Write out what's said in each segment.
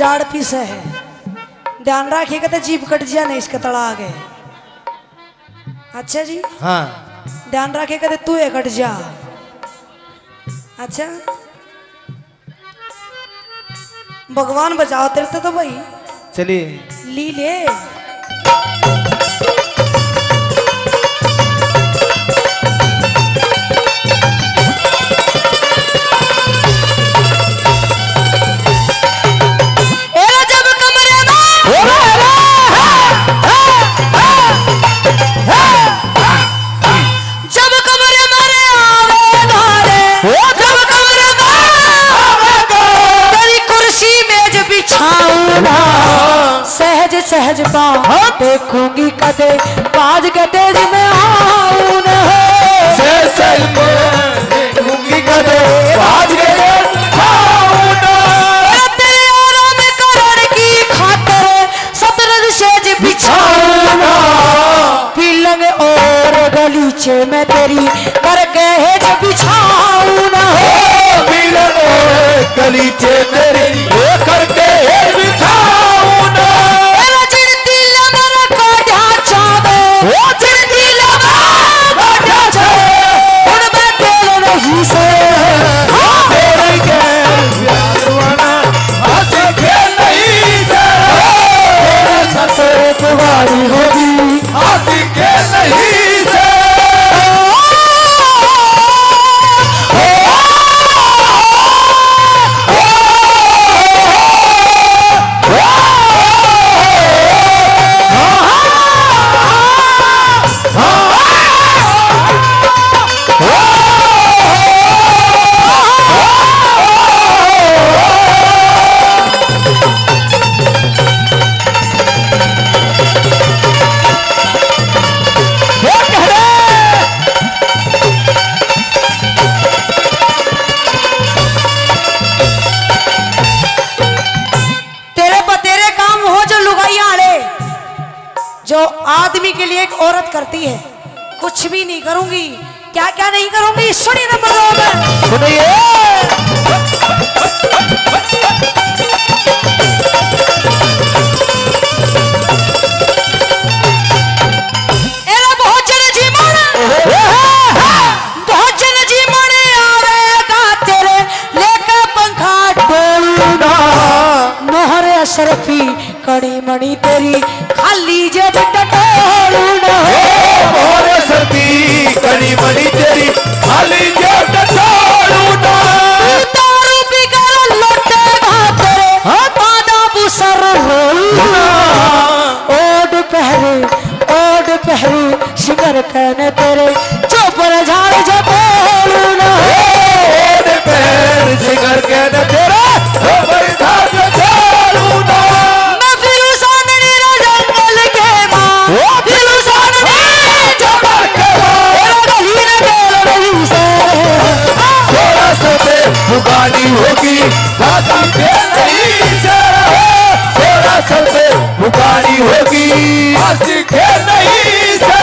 जाड़ पीस है, ध्यान रखिएगा तो जीभ कट जिया नहीं इसके तड़ा आगे। अच्छा जी हाँ ध्यान रखिएगा तो तू कट जा। अच्छा भगवान बचाओ तेरे तो भाई। चलिए ली ले सहज पाँव देखूंगी कदे बाज के तेज में आऊं न सहज देखूंगी कदे बाज के तेज में आऊं न। तेरे आराम करण की खातिर सतरंज सेज बिछाऊं न। पीलंग और गलीचे में तेरी करके हेज बिछाऊं न। पीलंग और गलीचे तेरी करके हेज बिछाऊं न। जो आदमी के लिए एक औरत करती है, कुछ भी नहीं करूंगी। क्या क्या नहीं करूंगी सुनिए नंबर 2 में सुनिए। भोजन जीवन आवेगा तेरे लेकर पंखा डोलना। मोहरे अशरफी कड़ी मणि तेरी खाली जेब टटोलना। मोहरे अशरफी कड़ी मणि तेरी खाली जेब टटोलना। दारू पी कर लौटेगा तेरे पादा बुसर रोलना। ओढ़ पहरे शिकर कहने तेरे चोपर झाड़ झपोलना। ओढ़ पहरे शिकर कहने तेरे चोपर झाड़ झपोलना। मैं फिरूसान नीरा जंगल के मां फिरूसान नी जबर के मां गली न गेल रही से थोड़ा सा पे बुगानी होगी दादी के नहीं से। थोड़ा सा पे बुगानी होगी दादी के नहीं से।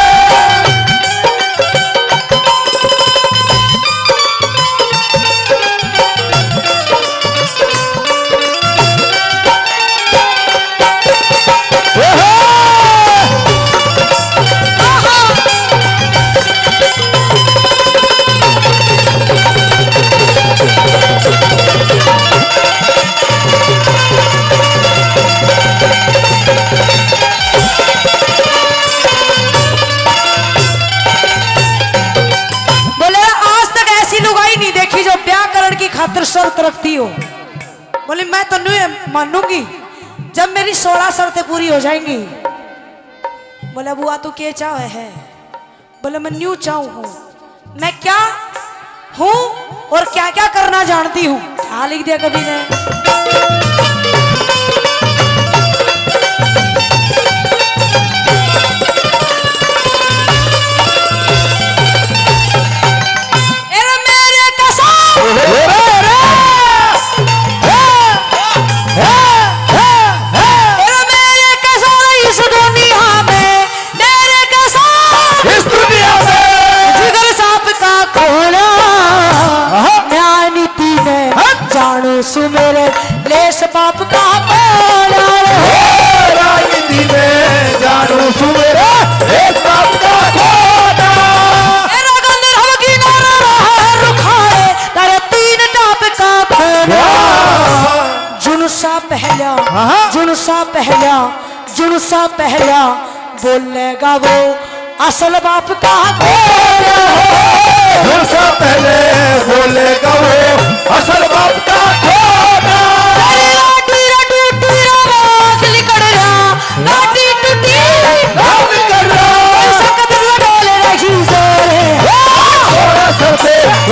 खातिर शर्त रखती हो। बोले मैं तो नहीं मानूंगी जब मेरी 16 शर्तें पूरी हो जाएंगी। बोले बुआ तू क्या चाहे है? बोले मैं न्यू चाहूँ हूँ। मैं क्या हूँ और क्या क्या करना जानती हूँ। क्या लिख दिया कभी ने? सु मेरे लेस बाप का पहला हाँ। जुनसा पहला जुनसा पहला बोलेगा वो असल बाप का जुनसा पहले बोलेगा वो असल बाप का खोना।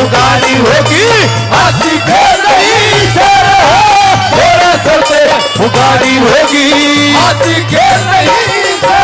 गाड़ी होगी हाथी के नहीं से थोड़ा सर पे गाड़ी होगी हाथी के नहीं से।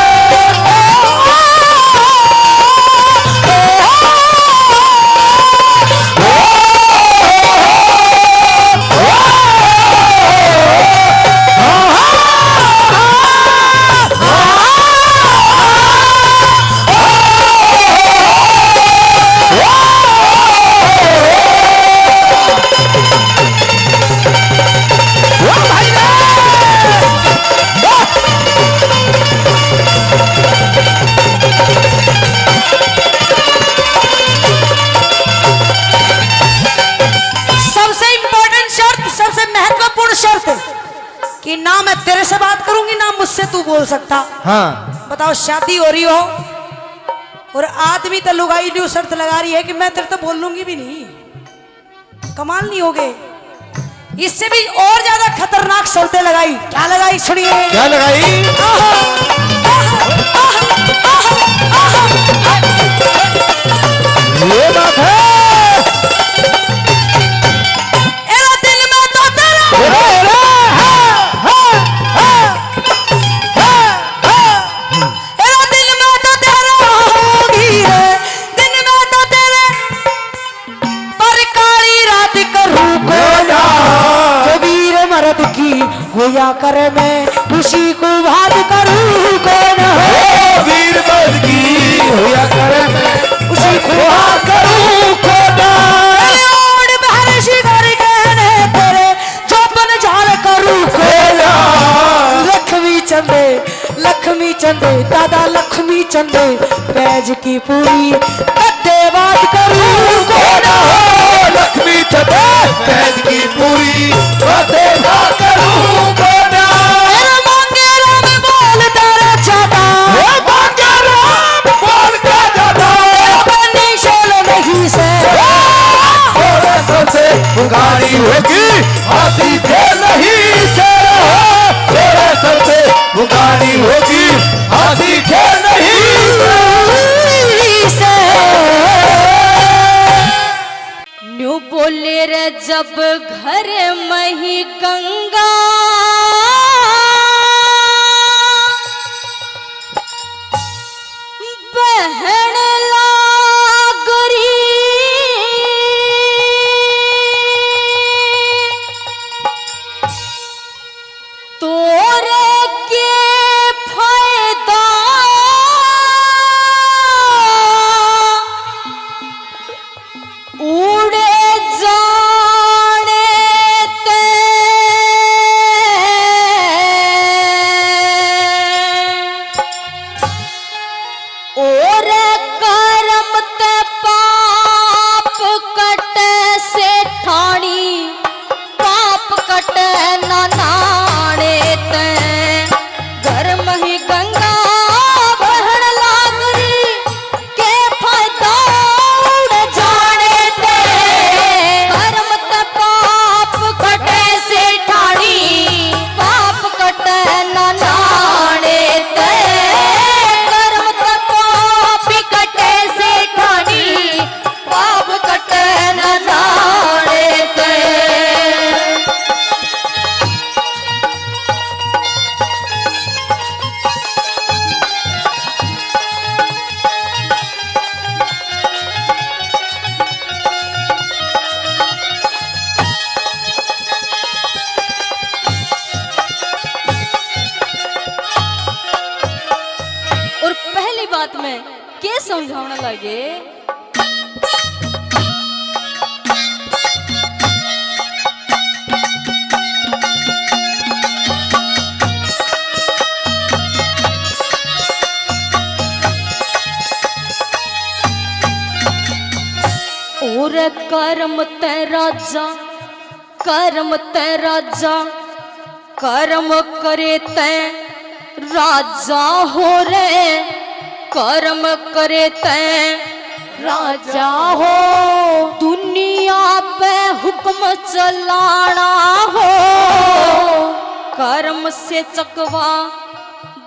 कि ना मैं तेरे से बात करूंगी ना मुझसे तू बोल सकता। हाँ। बताओ शादी हो रही हो और आदमी तो लुगाई न्यू शर्त लगा रही है कि मैं तेरे तो बोल लूंगी भी नहीं। कमाल नहीं हो गए? इससे भी और ज्यादा खतरनाक शर्तें लगाई। क्या लगाई सुनिए। क्या लगाई? ये बात है। होया कर मैं खुशी को भाग करूं कौन हो वीर मर्द की होया कर मैं उसी को भाग करूं कौन। और बहर शिकार कहने तेरे चौपन झाल करूं कौन। लक्ष्मी चंदे दादा लक्ष्मी चंदे पैज की पूरी कट्टे बात करूं कौन हो। लक्ष्मी चंदे पैज की पूरी कट्टे बात करूं कौन। गाड़ी होगी हाथी के नहीं से तेरे सर पे गाड़ी होगी हाथी के नहीं से। न्यू बोले रे जब घर में ही गंगा बहन लागरी तोरे के फायदा उड़े जाने ते और करम ते पाप कटे से ठाणी पाप कटे ना नाणे ते घर मही गंगा बहन लागरी के फायदा उड़ जाने ते कर्म ते पाप कटे से ठाणी पाप कटे ना नाणे ते कर्म ते पाप कटे से ठाणी पाप कटे ना नाणे ते। और पहली बात में के समझाने लगे और कर्म ते राजा कर्म करे तै राजा हो रे, कर्म करे तै राजा हो। दुनिया पे हुक्म चलाना हो, कर्म से चकवा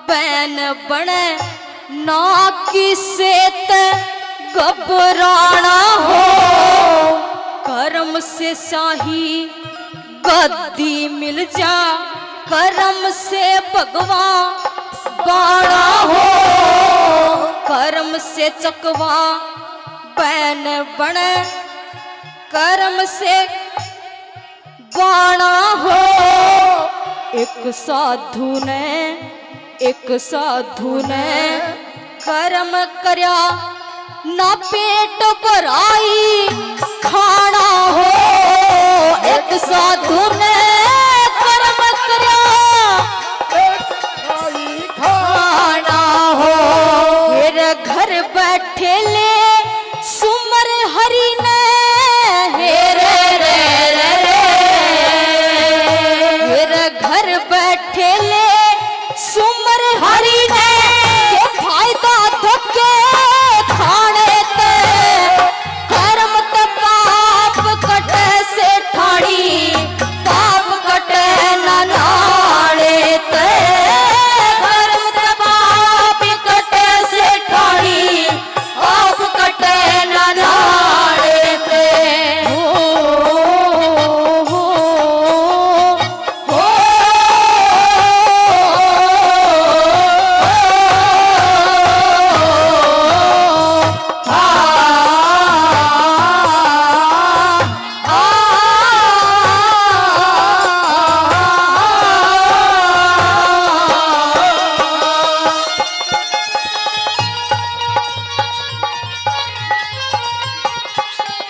बैन बने, ना किसे ते घबराना हो। कर्म से शाही गद्दी मिल जा, कर्म से भगवान बाड़ा हो। कर्म से चकवा बैन बने, कर्म से बाणा हो। एक साधु ने कर्म करया, ना पेट भराई खाना हो। एक साधु ने कर्म करया, खाना हो। मेरे घर बैठे ले सुमर हरि ने, हेरे रे रे रे। मेरे घर बैठे ले सुमर हरि ने, के फायदा धोखे खाने ते। कर्म ते पाप कटे से ठाणी, पाप कटे ना नाणे ते। कर्म ते पाप कटे से ठाणी, पाप कटे ना नाणे ते।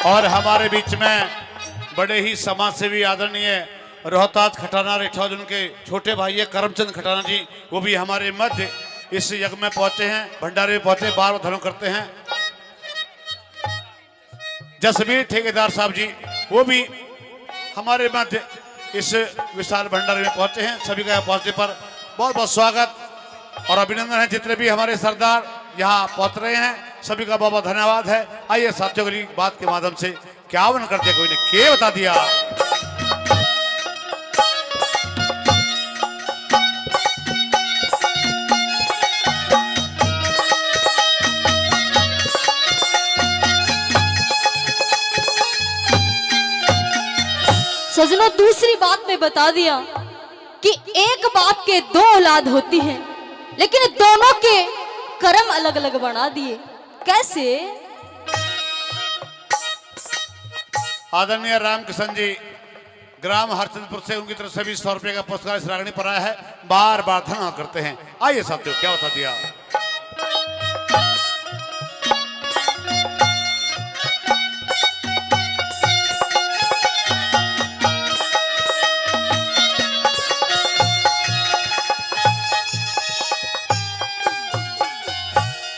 और हमारे बीच में बड़े ही समाज सेवी आदरणीय रोहतास खटाना रेठौर उनके छोटे भाई है करमचंद खटाना जी, वो भी हमारे मध्य इस यज्ञ में पहुंचे हैं, भंडारे में पहुंचे, बार बार धर्म करते हैं। जसवीर ठेकेदार साहब जी, वो भी हमारे मध्य इस विशाल भंडारे में पहुंचे हैं। सभी का पहुंचने पर बहुत बहुत स्वागत और अभिनंदन है। जितने भी हमारे सरदार यहाँ पहुंच रहे हैं, सभी का बहुत बहुत धन्यवाद है। आइए साथियों की बात के माध्यम से क्या वन करते, कोई ने क्या बता दिया। सजनों, दूसरी बात में बता दिया कि एक बाप के दो औलाद होती हैं, लेकिन दोनों के कर्म अलग अलग बना दिए। कैसे? आदरणीय रामकिशन जी ग्राम हरचंदपुर से, उनकी तरफ से भी 100 रुपए का पुरस्कार इस रागनी पर आया है। बार बार धन्यवाद करते हैं। आइए साथियों, क्या बता दिया।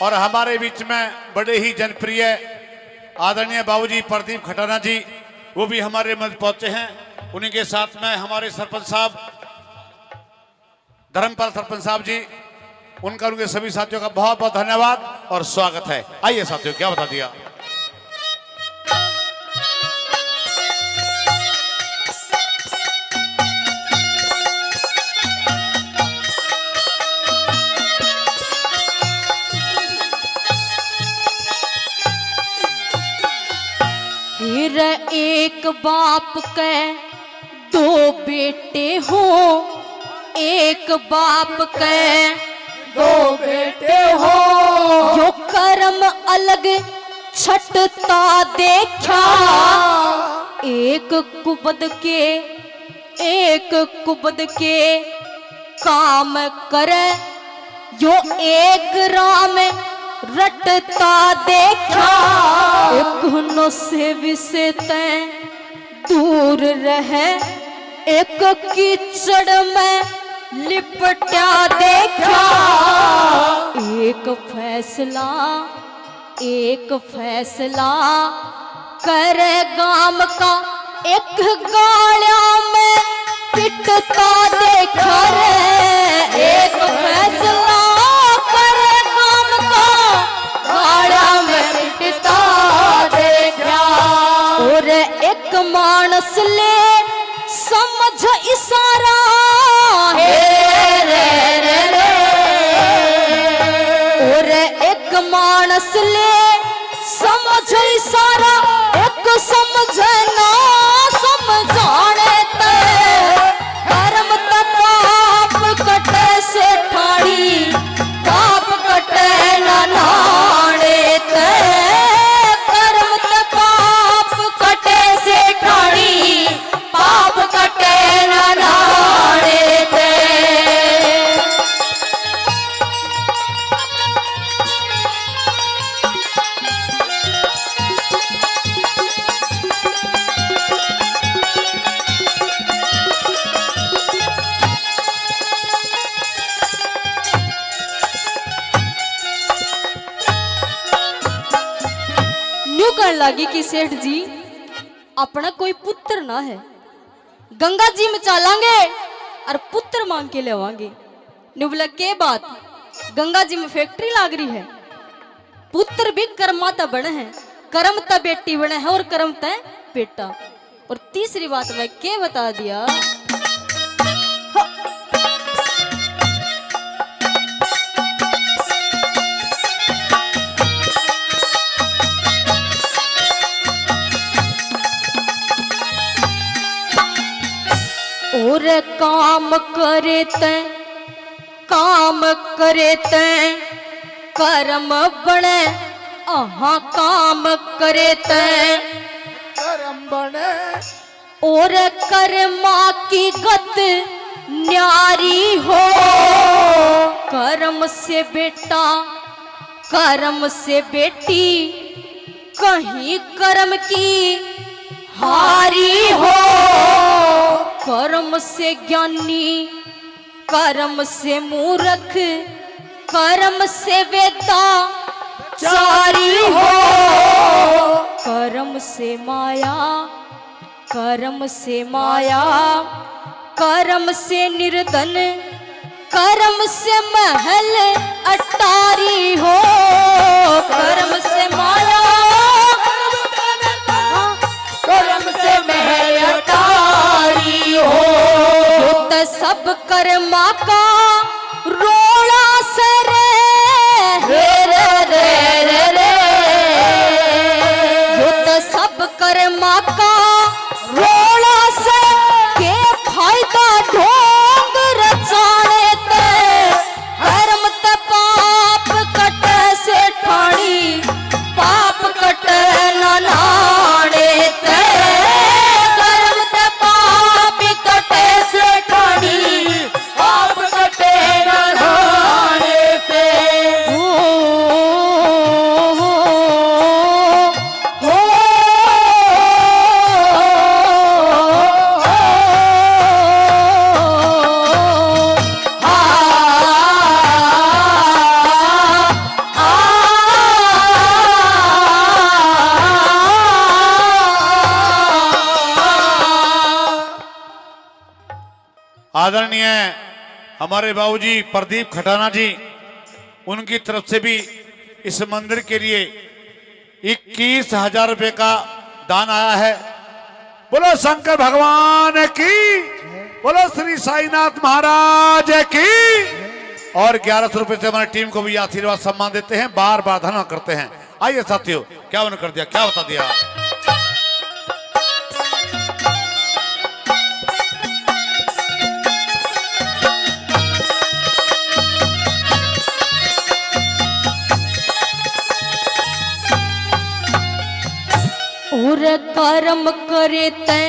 और हमारे बीच में बड़े ही जनप्रिय आदरणीय बाबूजी प्रदीप खटाना जी, वो भी हमारे मध्य पहुंचे हैं। उन्हीं के साथ में हमारे सरपंच साहब धर्मपाल सरपंच साहब जी, उनका उनके सभी साथियों का बहुत बहुत धन्यवाद और स्वागत है। आइए साथियों, क्या बता दिया। फिर एक बाप के दो बेटे हो, एक बाप के दो बेटे हो। जो कर्म अलग छटता देखा, एक कुबद के काम करे। जो एक राम रटता देखा, एक से विषय तय दूर रहे। एक कीचड़ में लिपटा देखा। एक फैसला करे गाम का, एक गाड़ा में पिटता देखा रे एक फैसला करे काम का गाड़ा में पिटता देखा। और एक मानस ले समझ इशारा हे रे रे रे। और एक मानस ले समझ इशारा एक समझे ना समझाने ते कर्म त पाप कटे से ठाड़ी पाप कटे ना नाणे ते कर्म त पाप कटे से ठाड़ी पाप कटे ना नाणे ते। न्यू कहने लगी कि सेठ जी अपना कोई पुत्र ना है, गंगा जी में चलांगे और पुत्र मांग के लेवांगे। न्यू बोला के बात, गंगा जी में फैक्ट्री लाग रही है, पुत्र भी कर्माता बने हैं, कर्म ता बेटी बने हैं और कर्म ता बेटा। और तीसरी बात मैं के बता दिया, और काम करे कर्म बने आहा काम करे कर्म बने और कर्मा की गत न्यारी हो। कर्म से बेटा कर्म से बेटी कहीं कर्म की हारी हो। कर्म से ज्ञानी कर्म से मूर्ख कर्म से वेता चारी हो। कर्म से माया कर्म से माया कर्म से निर्धन कर्म से महल अटारी हो। कर्म से माया कर्म से महल अटारी हो। तो सब कर्मा का रोड़ा से रे रे रे रे रे। तो सब कर्मा का रोड़ा से के फायदा ढोंग रचाने ते कर्म ते पाप कटे से ठाड़ी पाप कटे ना नाणे ते कर्म ते पाप कटे से ठाड़ी पाप कटे ना नाणे ते। आदरणीय हमारे बाबूजी प्रदीप खटाना जी, उनकी तरफ से भी इस मंदिर के लिए 21,000 रुपए का दान आया है। बोलो शंकर भगवान की, बोलो श्री साईनाथ महाराज की। और 1100 रुपए से हमारी टीम को भी आशीर्वाद सम्मान देते हैं, बार बार धन्यवाद करते हैं। आइए साथियों, क्या उन्होंने कर दिया, क्या बता दिया। और कर्म करे ते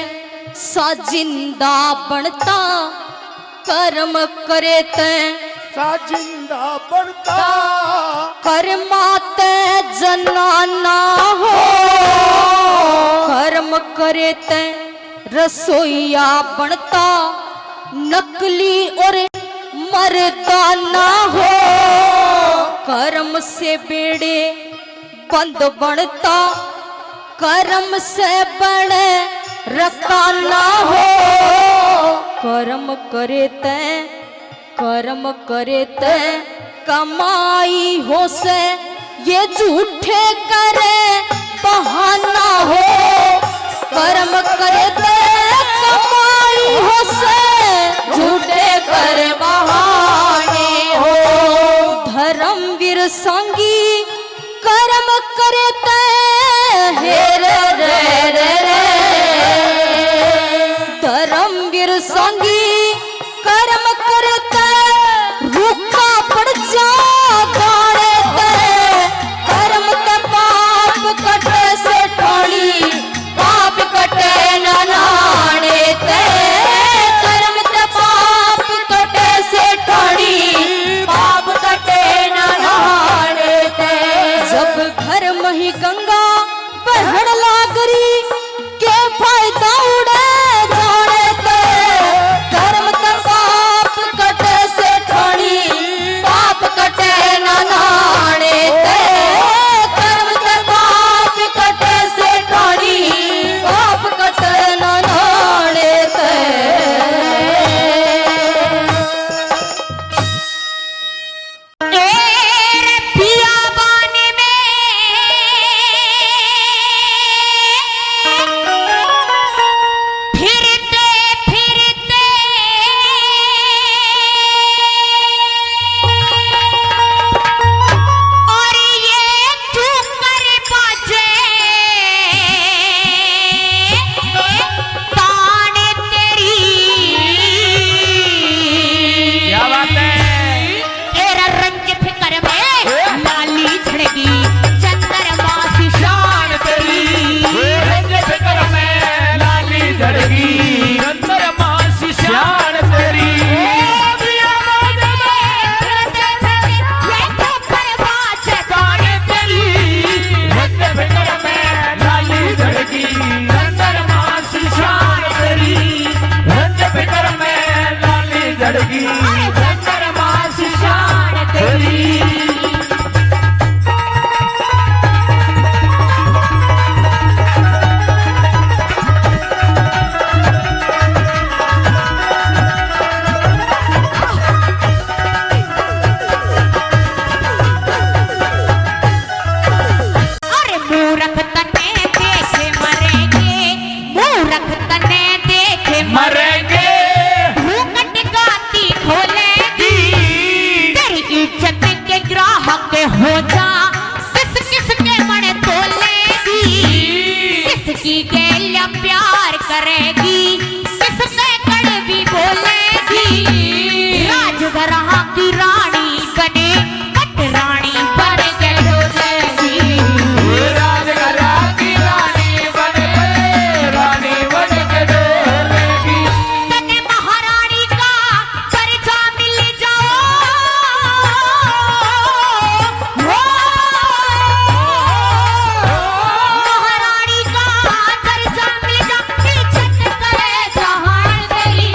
सा जिंदा बनता कर्म करे ते सा जिंदा बनता कर्माते जनाना हो। कर्म करे ते रसोईया बनता नकली और मर्दाना हो। कर्म से बेड़े बंद बनता कर्म से बड़े रकाना हो। कर्म करे ते कमाई हो से, ये झूठे करे बहाना हो। कर्म करे ते कमाई हो से, झूठे करे बहाने हो। धर्मवीर संगी कर्म करे ते हे रे रे रे रे। धर्मवीर संगी कर्म करे ते रूखा पड़ जा गाने ते। कर्म ते पाप कटे से ठाणी, पाप कटे ना नाने ते। कर्म ते पाप कटे से ठाणी, पाप कटे ना नाने ते। जब घर में ही गंगा बहन लागरी, के फायदा उड़े जाने ते। कर्म ते पाप कटे से ठाणी, पाप कटे ना नाने ते। कर्म ते पाप कटे से ठाणी, पाप कटे ना नाने ते। तेरे पिया बाने में फिरते फिरते और ये ठुकर बाजे ताने तेरी। क्या बात है? तेरा रंग फिकर में लाली छिड़गी, चंद्रमा सी शान तेरी। रंग फिकर में लाली झड़गी, चंद्रमा सी शान तेरी। ताने तेरी, रंग फिकर में लाली झड़गी, चंद्रमा सी शान तेरी। रंग फिकर में लाली झड़गी, चंद्रमा सी शान तेरी। अरे मूर्ख तने देखे मरेंगे, मूर्ख तने देखे मरेंगे घूंघट गाती खोलेगी। तेरी इज्जत के ग्राहक हो जा, किस किस के मन तोलेगी। किसकी गेलिया प्यार करेगी, किसके कड़वी बोलेगी। राजगराह की रानी बने, कट रानी बन के डोलेगी। राजगरा की रानी बन के, रानी बन के डोलेगी। तने महारानी का परिचय मिल जाओ, महारानी का परिचय मिल जाओ। इज्जत करे जहान तेरी।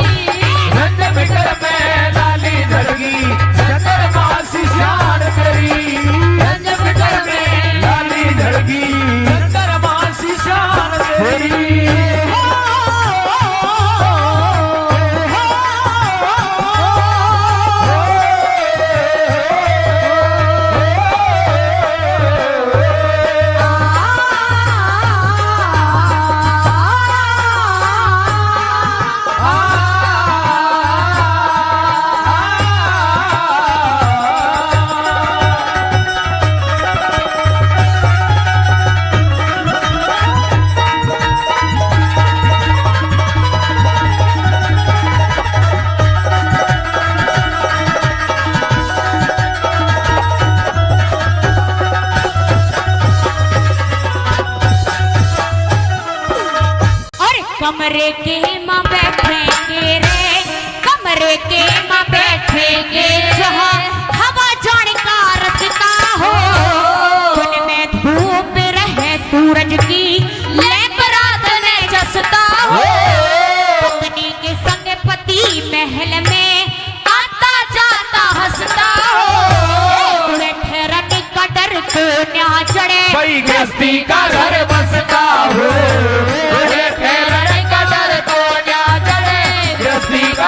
रंग फिकर में लाली झड़गी, चंद्रमा सी शान तेरी। रंग फिकर में लाली झड़गी, चंद्रमा सी शान तेरी। और कमरे के माँ बैठेंगे रे, कमरे के माँ बैठेंगे जहाँ हवा जाने का रचता हो। उनमें धूप रहे सूरज की, ले बरात में जसता हो। पत्नी के संग पति महल में आता जाता हंसता हो। ठहरन का डर को न्या चढ़े, भाई गृहस्थी का घर बसता हो। ठहरने का डर तो क्या चढ़े, गृहस्थी का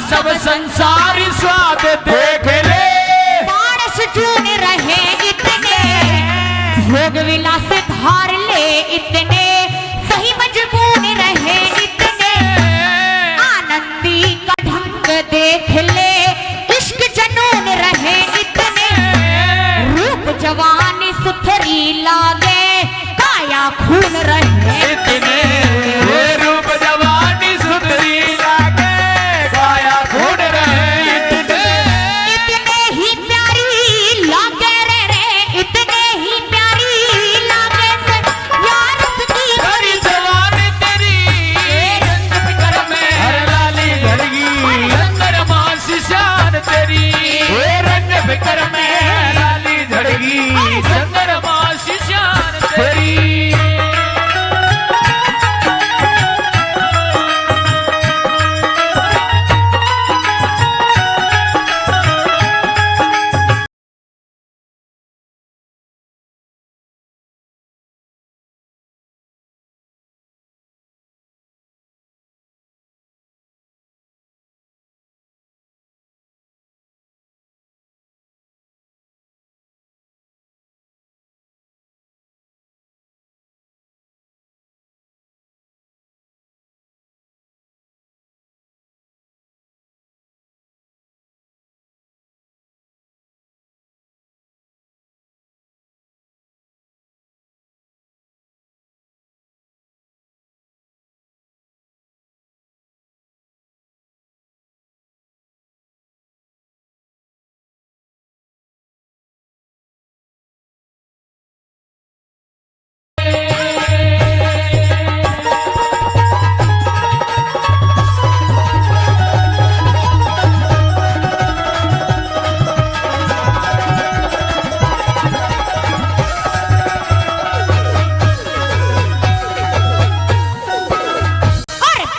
सब संसार स्वाद देख ले। मानस जून रहे इतने, भोग विलास धार ले इतने, सही मजबूर रहे इतने, आनंदी का ढंग देख ले, इश्क जनून रहे इतने, रूप जवानी सुथरी लागे, काया खून रहे इतने, रूप जवानी सुंदरी लागे, काया खून रहे इतने, इतने ही प्यारी लागे रे, इतने ही प्यारी लागे से यार की हरी जवानी तेरी रंग फिकर में हर लाली झड़गी, अंदर मासी शान तेरी रंग फिकर में लाली झड़गी, अंदर मासी शान तेरी।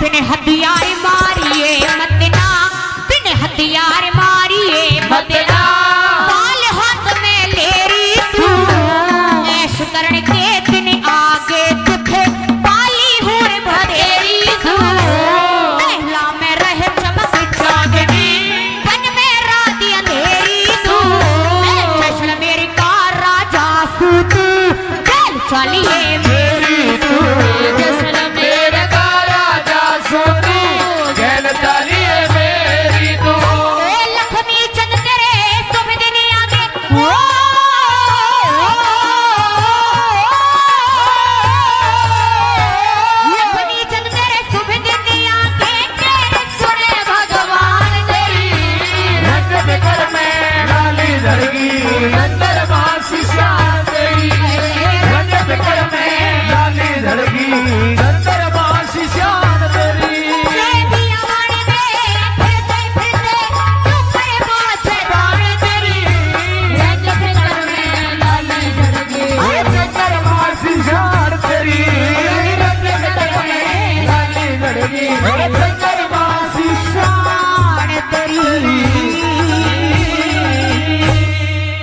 बिन हथियार मारिए मत ना, बिन हथियार